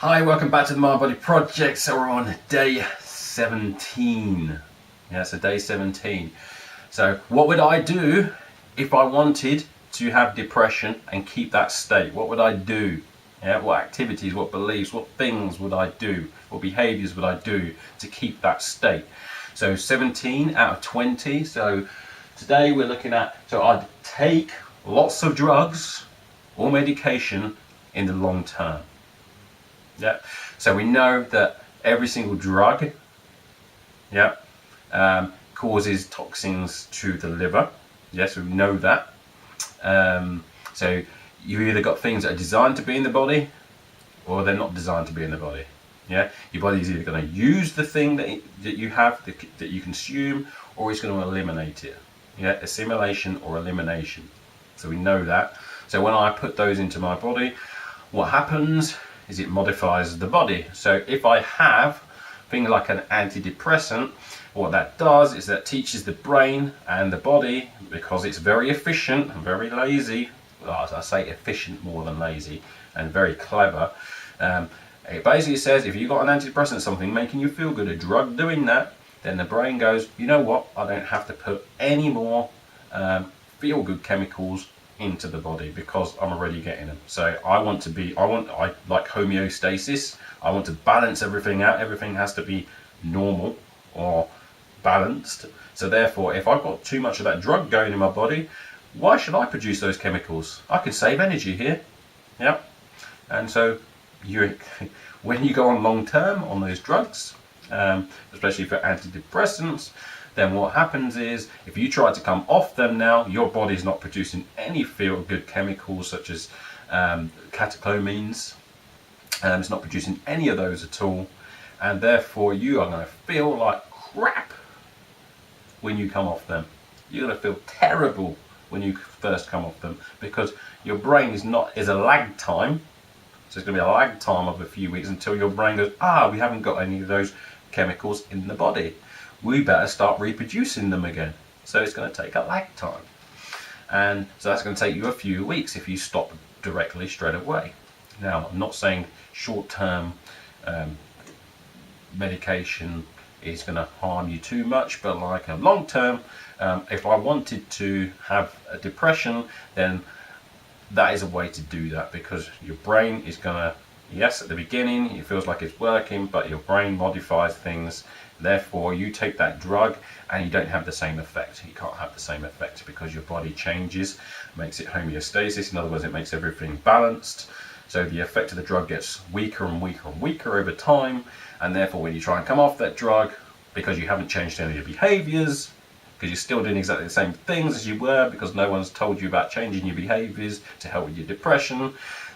Hi, welcome back to the Mind Body Project. So we're on day 17. Yeah, so day 17. So what would I do if I wanted to have depression and keep that state? What would I do? Yeah, what activities, what beliefs, what things would I do? What behaviours would I do to keep that state? So 17 out of 20. So today we're looking at, so I'd take lots of drugs or medication in the long term. Yeah, so we know that every single drug, yeah, causes toxins to the liver. Yes, we know that. So you either got things that are designed to be in the body, or they're not designed to be in the body. Yeah, your body is either going to use the thing that you have, that you consume, or it's going to eliminate it. Yeah, assimilation or elimination. So we know that. So when I put those into my body, what happens is it modifies the body. So if I have things like an antidepressant, what that does is that teaches the brain and the body, because it's very efficient and very lazy, well, I say efficient more than lazy, and very clever, it basically says if you've got an antidepressant, something making you feel good, a drug doing that, then the brain goes, you know what, I don't have to put any more feel good chemicals into the body because I'm already getting them. So I like homeostasis. I want to balance everything out. Everything has to be normal or balanced. So therefore, if I've got too much of that drug going in my body, why should I produce those chemicals? I can save energy here. Yeah. And so when you go on long term on those drugs, especially for antidepressants, then what happens is if you try to come off them now, your body's not producing any feel-good chemicals such as catecholamines. It's not producing any of those at all, and therefore you are going to feel like crap when you come off them. You're going to feel terrible when you first come off them because your brain is a lag time. So it's going to be a lag time of a few weeks until your brain goes, we haven't got any of those chemicals in the body. We better start reproducing them again. So it's going to take a lag time. And so that's going to take you a few weeks if you stop directly straight away. Now, I'm not saying short-term medication is going to harm you too much, but like a long-term, if I wanted to have a depression, then that is a way to do that because your brain is going to, yes, at the beginning it feels like it's working, but your brain modifies things. Therefore, you take that drug and you don't have the same effect. You can't have the same effect because your body changes, makes it homeostasis. In other words, it makes everything balanced. So the effect of the drug gets weaker and weaker and weaker over time. And therefore, when you try and come off that drug, because you haven't changed any of your behaviours, because you're still doing exactly the same things as you were, because no one's told you about changing your behaviours to help with your depression,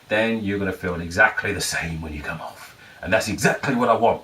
then you're going to feel exactly the same when you come off. And that's exactly what I want.